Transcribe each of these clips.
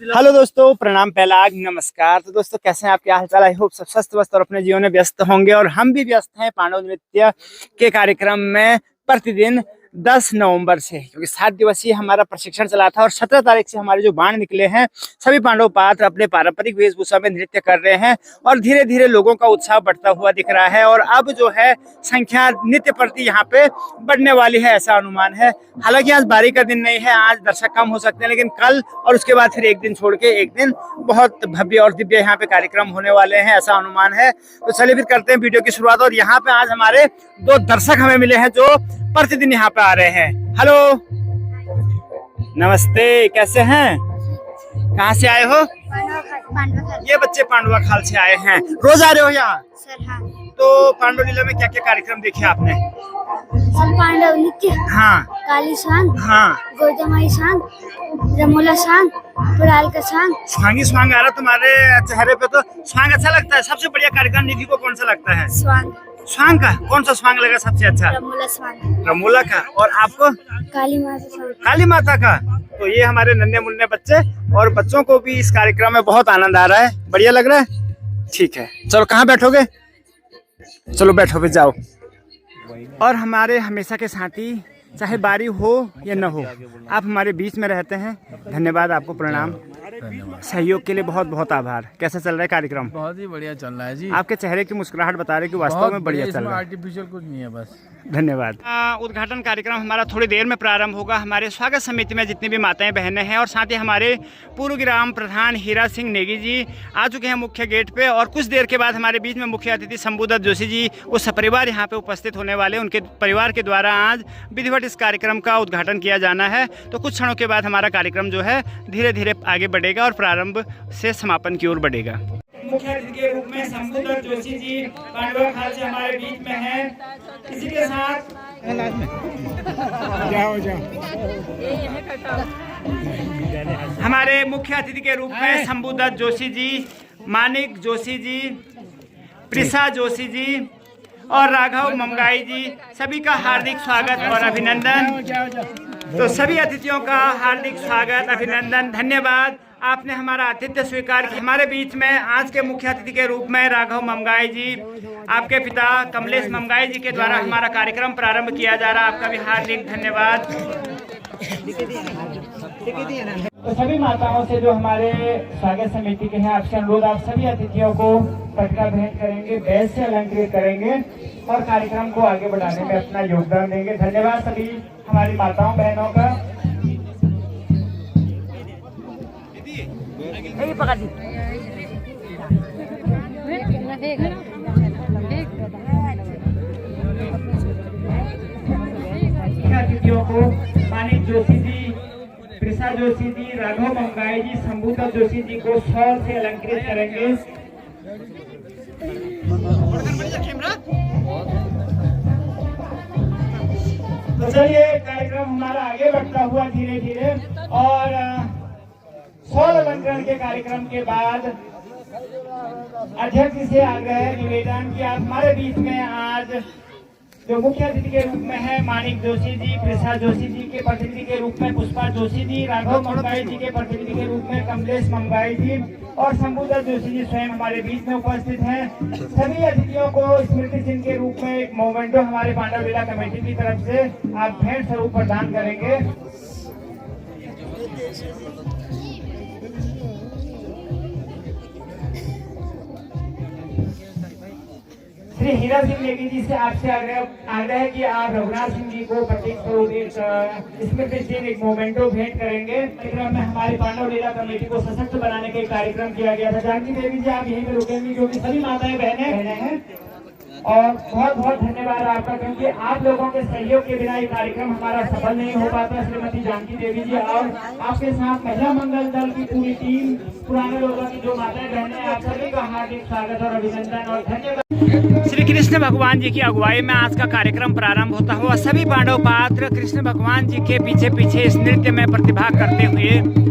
Hello दोस्तों, प्रणाम, पहला नमस्कार। तो दोस्तों कैसे हैं आप, क्या हालचाल? आई होप सब स्वस्थ वस्त और अपने जीवन में व्यस्त होंगे। और हम भी व्यस्त हैं पांडव नृत्य के कार्यक्रम में प्रतिदिन 10 नवंबर से, क्योंकि 7 दिवसीय हमारा प्रशिक्षण चला था और 17 तारीख से हमारे जो बाण निकले हैं, सभी पांडव पात्र अपने पारंपरिक वेशभूषा में नृत्य कर रहे हैं और धीरे धीरे लोगों का उत्साह बढ़ता हुआ दिख रहा है। और अब जो है संख्या नृत्य प्रति यहाँ पे बढ़ने वाली है, ऐसा अनुमान है। हालांकि आज बारी का दिन नहीं है, आज दर्शक कम हो सकते हैं, लेकिन कल और उसके बाद फिर एक दिन छोड़ के एक दिन बहुत भव्य और दिव्य यहाँ पे कार्यक्रम होने वाले हैं, ऐसा अनुमान है। तो चलिए फिर करते हैं वीडियो की शुरुआत। और यहाँ पे आज हमारे 2 दर्शक हमें मिले हैं जो प्रतिदिन यहाँ पे आ रहे हैं। हेलो, नमस्ते, कैसे हैं? कहाँ से आए हो? ये बच्चे पांडवा खाल से आए हैं। रोज आ रहे हो यहाँ? सर हाँ। तो पांडव लीला में क्या क्या कार्यक्रम देखे आपने? सर पांडव नृत्य, हाँ काली सांग, हाँ, गोदमाई सांग, रमोला सांग, पुराल का सांग। स्वांग आ रहा तुम्हारे चेहरे पे, तो स्वांग अच्छा लगता है। सबसे बढ़िया कार्यक्रम निधि को कौन सा लगता है? स्वांग। स्वांग का कौन सा स्वांग लगा सबसे अच्छा? रमोला स्वांग। रमोला का। और आपको? काली माता सांग। काली माता का। तो ये हमारे नन्हे मुन्ने बच्चे, और बच्चों को भी इस कार्यक्रम में बहुत आनंद आ रहा है, बढ़िया लग रहा है। ठीक है, चलो कहाँ बैठोगे? चलो बैठो, पे जाओ। और हमारे हमेशा के साथी, चाहे बारी हो या न हो, आप हमारे बीच में रहते हैं। धन्यवाद, आपको प्रणाम, सहयोग के लिए बहुत बहुत आभार। कैसा चल रहा है कार्यक्रम? बहुत ही बढ़िया चल रहा है जी। आपके चेहरे की मुस्कुराहट बता रहे कि वास्तव में बढ़िया चल रहा है। आर्टिफिशियल कुछ नहीं है, बस। धन्यवाद। उद्घाटन कार्यक्रम हमारा थोड़ी देर में प्रारंभ होगा। हमारे स्वागत समिति में जितनी भी माताएं बहनें हैं और साथ ही हमारे पूर्व ग्राम प्रधान हीरा सिंह नेगी जी आ चुके हैं मुख्य गेट पे। और कुछ देर के बाद हमारे बीच में मुख्य अतिथि शंभुदत्त जोशी जी वो सपरिवार यहाँ पे उपस्थित होने वाले। उनके परिवार के द्वारा आज विधिवत इस कार्यक्रम का उद्घाटन किया जाना है। तो कुछ क्षणों के बाद हमारा कार्यक्रम जो है धीरे धीरे आगे बढ़ेगा और प्रारंभ से समापन की ओर बढ़ेगा। मुख्य अतिथि के रूप में शंभुदत्त जोशी जी पांडवा खाल से हमारे बीच में हैं। इसी के साथ हमारे मुख्य अतिथि के रूप में शंभुदत्त जोशी जी, मानिक जोशी जी, प्रिसा जोशी जी और राघव ममगाई जी, सभी का हार्दिक स्वागत और अभिनंदन। तो सभी अतिथियों का हार्दिक स्वागत, अभिनंदन, धन्यवाद। आपने हमारा आतिथ्य स्वीकार किया। हमारे बीच में आज के मुख्य अतिथि के रूप में राघव ममगाई जी, आपके पिता कमलेश ममगाई जी के द्वारा हमारा कार्यक्रम प्रारंभ किया जा रहा है। आपका भी हार्दिक धन्यवाद। तो सभी माताओं से जो हमारे स्वागत समिति के हैं, आपसे अनुरोध, आप सभी अतिथियों को पटका भेंट करेंगे, बैज से अलंकृत करेंगे और कार्यक्रम को आगे बढ़ाने में अपना योगदान देंगे। धन्यवाद सभी हमारी माताओं बहनों का। अतिथियों को मानिक जोशी जी, प्रिसा जोशी जी, राघव मंगाई जी, शंभुदत्त जोशी जी को शॉल से अलंकृत करेंगे। तो चलिए कार्यक्रम हमारा आगे बढ़ता हुआ धीरे धीरे। और शॉल अलंकरण के कार्यक्रम के बाद अध्यक्ष से आग्रह निवेदन कि आप हमारे बीच में आज जो मुख्य अतिथि के रूप में है मानिक जोशी जी, प्रिसा जोशी जी के प्रतिनिधि के रूप में पुष्पा जोशी जी, राघव मंगाई जी के प्रतिनिधि के रूप में कमलेश मंगाई जी और शंभुदत्त जोशी जी स्वयं हमारे बीच में उपस्थित हैं। सभी अतिथियों को स्मृति चिन्ह के रूप में एक मोमेंटो हमारे पांडव लीला कमेटी की तरफ से आप भेंट स्वरूप प्रदान करेंगे। श्री हीरा सिंह नेगी जी से आपसे आग्रह है कि आप रघुनाथ सिंह जी को प्रतीक स्वरूप एक स्मृति चिन्ह, एक मोमेंटो भेंट करेंगे। कार्यक्रम में हमारी पांडव लीला कमेटी को सशक्त बनाने के कार्यक्रम किया गया था। जानकी देवी जी आप यहीं पे रुकेंगी, क्योंकि सभी माताएं बहनें हैं। और बहुत बहुत धन्यवाद आपका, क्योंकि आप लोगों के सहयोग के बिना ये कार्यक्रम हमारा सफल नहीं हो पाता। श्रीमती जानकी देवी जी और आपके साथ महिला मंगल दल की पूरी टीम, पुराने लोगों की जो माताएं बहनें हैं, आप सभी का हार्दिक स्वागत और अभिनंदन और धन्यवाद। श्री कृष्ण भगवान जी की अगुवाई में आज का कार्यक्रम प्रारंभ होता हुआ सभी पांडव पात्र कृष्ण भगवान जी के पीछे पीछे इस नृत्य में प्रतिभाग करते हुए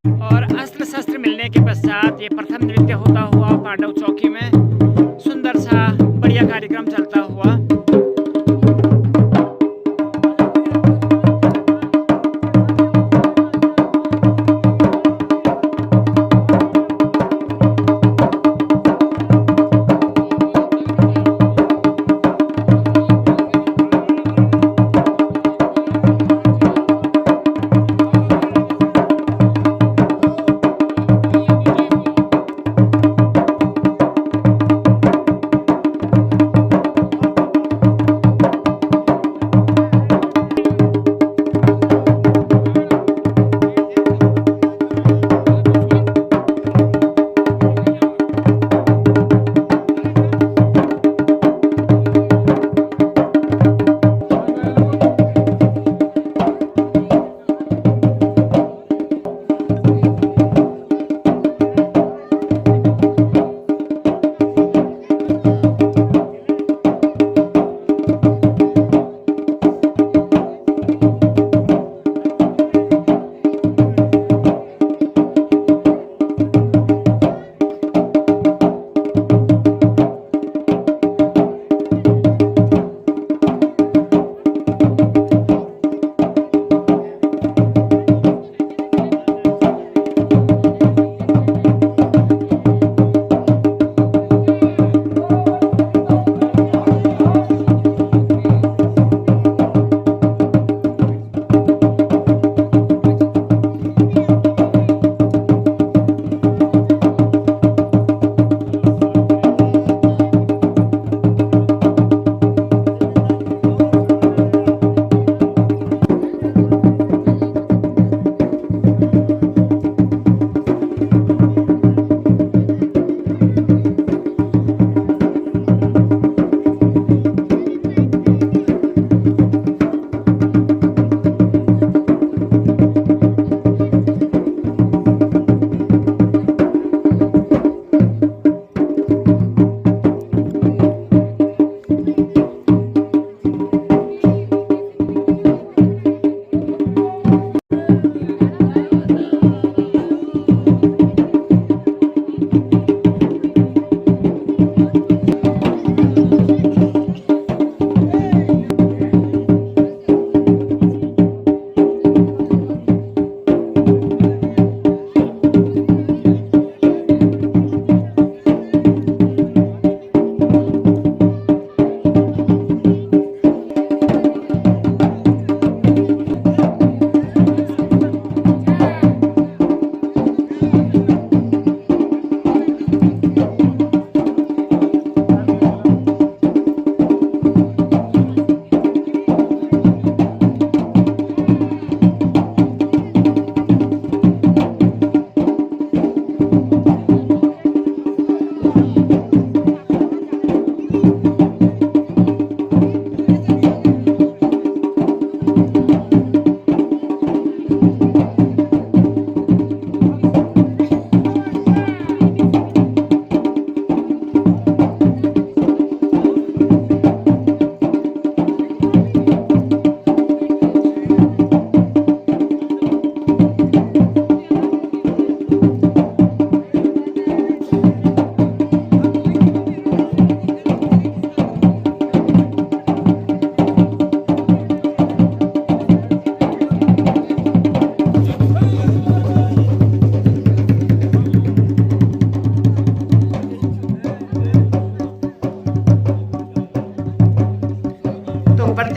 और अस्त्र शस्त्र मिलने के पश्चात ये प्रथम नृत्य होता हुआ पांडव चौकी में सुंदर सा बढ़िया कार्यक्रम चलता हुआ।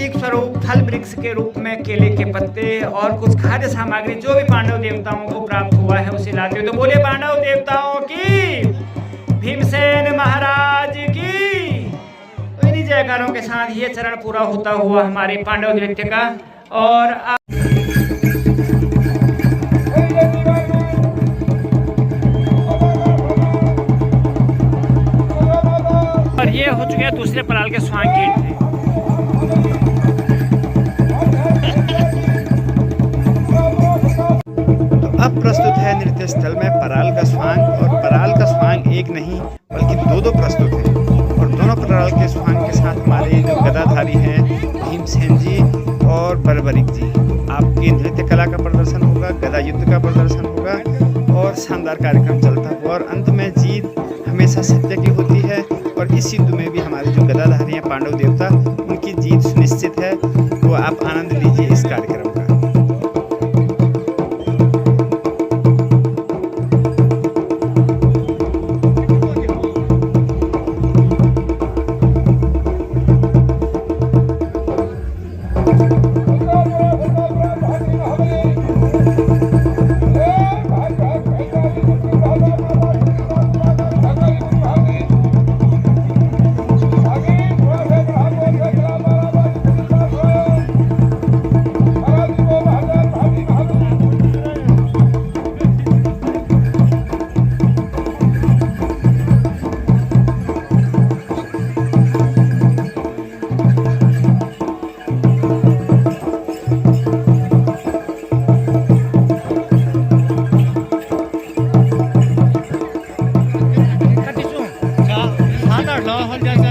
प्रतीक स्वरूप फल वृक्ष के रूप में केले के पत्ते और कुछ खाद्य सामग्री जो भी पांडव देवताओं को प्राप्त हुआ है उसे लाते हो। तो बोले पांडव देवताओं की, भीमसेन महाराज की। तो इन्हीं जयकारों के साथ ये चरण पूरा होता हुआ हमारे पांडव नृत्य का। और ये हो चुके हैं दूसरे पराल के स्वांग की एंट्री। तो अब प्रस्तुत है नृत्य स्थल में पराल का स्वांग। और पराल का स्वांग एक नहीं बल्कि दो प्रस्तुत है। और दोनों पराल के स्वांग के साथ हमारे जो गदाधारी हैं भीमसेन जी और बर्बरिक जी, आपकी नृत्य कला का प्रदर्शन होगा, गदा युद्ध का प्रदर्शन होगा और शानदार कार्यक्रम चलता हुआ। और अंत में जीत हमेशा सत्य की होती है। और इस युद्ध में भी हमारे जो गदाधारी हैं पांडव देवता, उनकी जीत सुनिश्चित है। तो आप आनंद लीजिए इस कार्यक्रम का। सात आठ 9 हो जाएगा।